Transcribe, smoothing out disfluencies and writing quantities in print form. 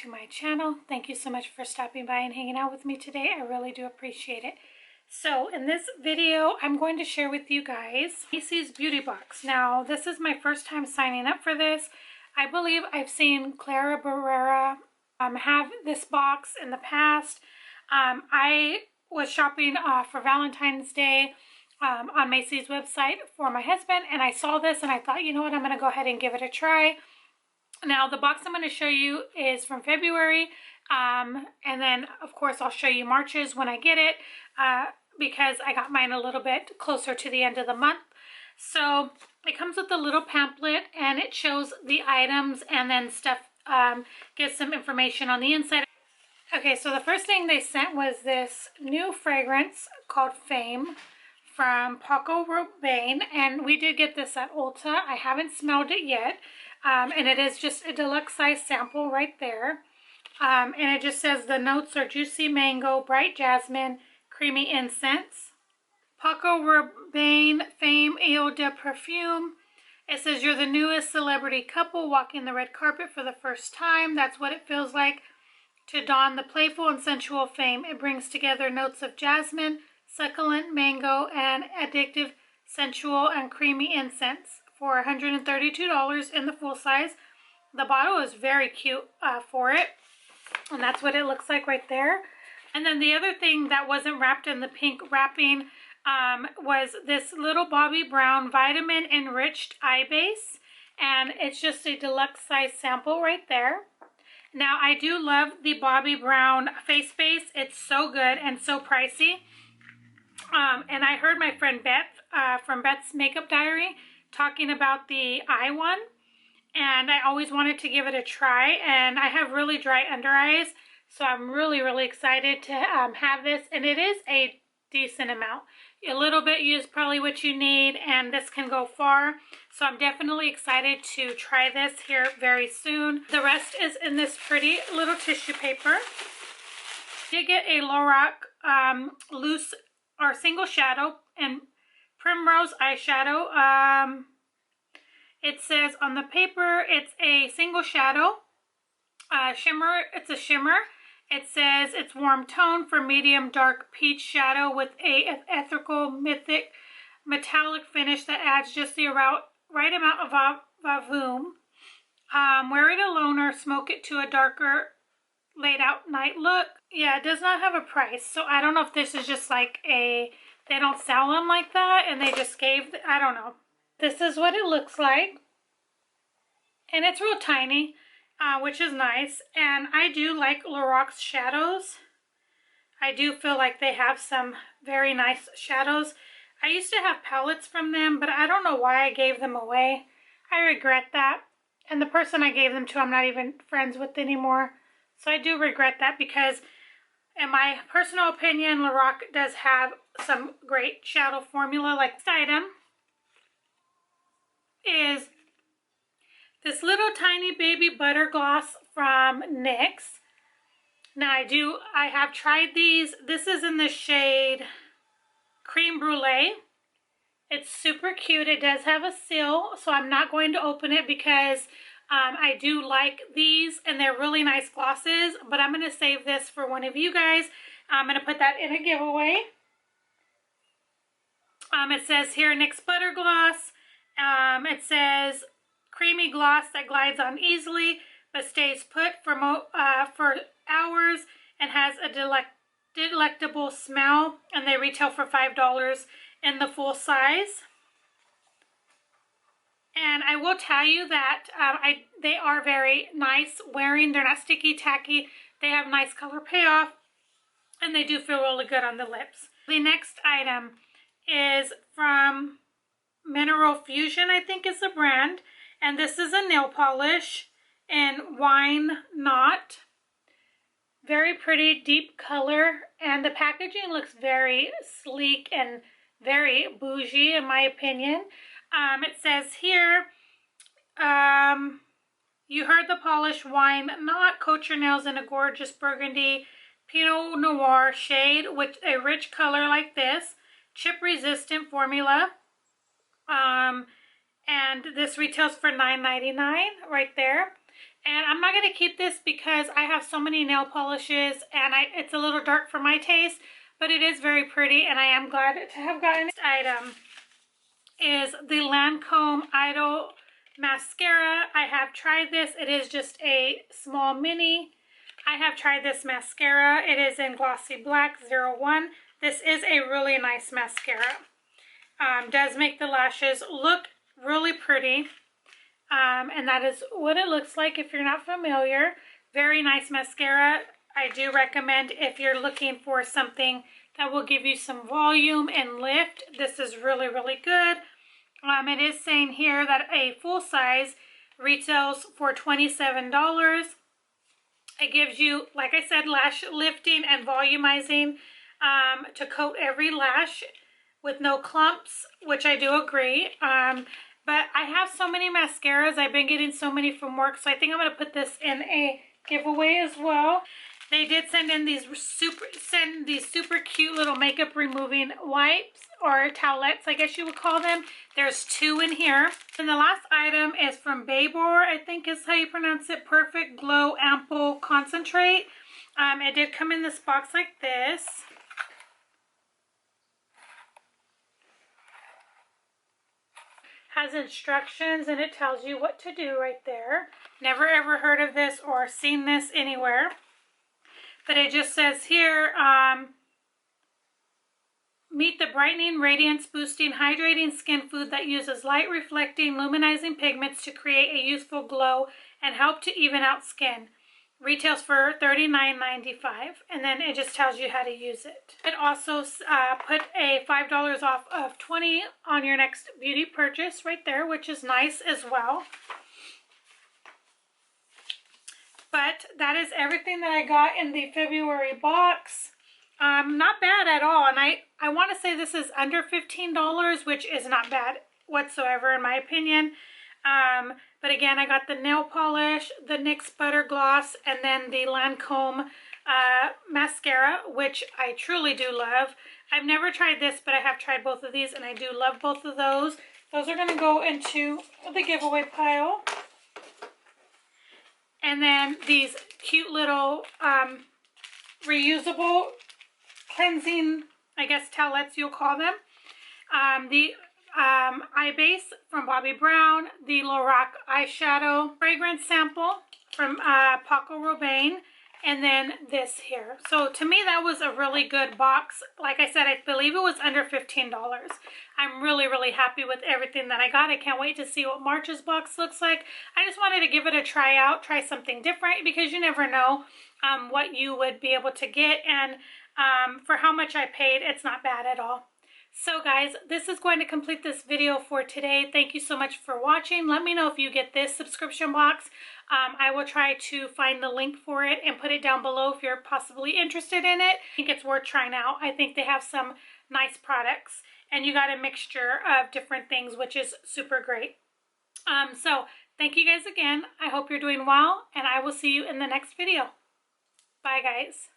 to my channel. Thank you so much for stopping by and hanging out with me today. I really do appreciate it. So in this video, I'm going to share with you guys MACY'S beauty box. Now, this is my first time signing up for this. I believe I've seen Clara Barrera have this box in the past. I was shopping for Valentine's Day on MACY'S website for my husband, and I saw this and I thought, you know what, I'm going to go ahead and give it a try. Now, the box I'm going to show you is from February, and then, of course, I'll show you March's when I get it, because I got mine a little bit closer to the end of the month. So, it comes with a little pamphlet, and it shows the items, and then stuff, gives some information on the inside. Okay, so the first thing they sent was this new fragrance called Fame from Paco Rabanne, and we did get this at Ulta. I haven't smelled it yet. And it is just a deluxe size sample right there. And it just says the notes are juicy mango, bright jasmine, creamy incense. Paco Rabanne Fame Eau de Perfume. It says you're the newest celebrity couple walking the red carpet for the first time. That's what it feels like to don the playful and sensual Fame. It brings together notes of jasmine, succulent mango, and addictive, sensual, and creamy incense. For $132 in the full size. The bottle is very cute for it, and that's what it looks like right there. And then the other thing that wasn't wrapped in the pink wrapping was this little Bobbi Brown vitamin enriched eye base, and it's just a deluxe size sample right there. Now, I do love the Bobbi Brown face base. It's so good and so pricey. And I heard my friend Beth from Beth's Makeup Diary talking about the eye one, and I always wanted to give it a try, and I have really dry under eyes, so I'm really excited to have this, and it is a decent amount. A little bit is probably what you need, and this can go far, so I'm definitely excited to try this here very soon. The rest is in this pretty little tissue paper. I did get a Lorac loose or single shadow and Primrose eyeshadow. It says on the paper it's a single shadow shimmer. It's a shimmer. It says it's warm tone for medium dark peach shadow with a ethereal mythic metallic finish that adds just the right amount of volume. Wear it alone or smoke it to a darker laid out night look. Yeah, it does not have a price, so I don't know if this is just like a, they don't sell them like that, and they just gave, I don't know. This is what it looks like. And it's real tiny, which is nice. And I do like Lorac's shadows. I do feel like they have some very nice shadows. I used to have palettes from them, but I don't know why I gave them away. I regret that. And the person I gave them to, I'm not even friends with anymore. So I do regret that because, in my personal opinion, Lorac does have some great shadow formula. Like this item is this little tiny baby butter gloss from NYX. Now I have tried these. This is in the shade Cream Brulee. It's super cute. It does have a seal, so I'm not going to open it because I do like these, and they're really nice glosses, but I'm going to save this for one of you guys. I'm going to put that in a giveaway. It says here, NYX Butter Gloss. It says, creamy gloss that glides on easily, but stays put for hours and has a delectable smell, and they retail for $5 in the full size. And I will tell you that they are very nice wearing. They're not sticky tacky. They have nice color payoff, and they do feel really good on the lips. The next item is from Mineral Fusion, I think is the brand. And this is a nail polish in Wine Knot. Very pretty deep color, and the packaging looks very sleek and very bougie in my opinion. It says here, you heard the polish Wine Knot. Coat your nails in a gorgeous burgundy Pinot Noir shade with a rich color like this. Chip resistant formula. And this retails for $9.99 right there. And I'm not going to keep this because I have so many nail polishes and it's a little dark for my taste, but it is very pretty and I am glad to have gotten this item. Is the Lancome Idol mascara. I have tried this. It is just a small mini. I have tried this mascara. It is in Glossy Black 01. This is a really nice mascara. Does make the lashes look really pretty. And that is what it looks like if you're not familiar. Very nice mascara. I do recommend if you're looking for something that will give you some volume and lift. This is really, really good. It is saying here that a full size retails for $27. It gives you, like I said, lash lifting and volumizing to coat every lash with no clumps, which I do agree. But I have so many mascaras. I've been getting so many from work, so I think I'm going to put this in a giveaway as well. They did send in these super cute little makeup removing wipes or towelettes, I guess you would call them. There's 2 in here. And the last item is from Babor, I think is how you pronounce it. Perfect Glow Ample Concentrate. It did come in this box like this. Has instructions and it tells you what to do right there. Never ever heard of this or seen this anywhere. But it just says here, meet the brightening, radiance boosting, hydrating skin food that uses light reflecting, luminizing pigments to create a youthful glow and help to even out skin. Retails for $39.95, and then it just tells you how to use it. It also put a $5 off of $20 on your next beauty purchase right there, which is nice as well. But that is everything that I got in the February box. Not bad at all. And I want to say this is under $15, which is not bad whatsoever in my opinion. But again, I got the nail polish, the NYX Butter Gloss, and then the Lancome mascara, which I truly do love. I've never tried this, but I have tried both of these, and I do love both of those. Those are going to go into the giveaway pile. And then these cute little reusable cleansing, I guess, towelettes you'll call them. The eye base from Bobbi Brown, the Lorac eyeshadow fragrance sample from Paco Rabanne, and then this here. So to me that was a really good box. Like I said, I believe it was under $15. I'm really, really happy with everything that I got. I can't wait to see what March's box looks like. I just wanted to give it a try out, try something different, because you never know what you would be able to get, and for how much I paid, it's not bad at all. So guys, this is going to complete this video for today. Thank you so much for watching. Let me know if you get this subscription box. I will try to find the link for it and put it down below if you're possibly interested in it. I think it's worth trying out. I think they have some nice products, and you got a mixture of different things, which is super great. So thank you guys again. I hope you're doing well, and I will see you in the next video. Bye guys.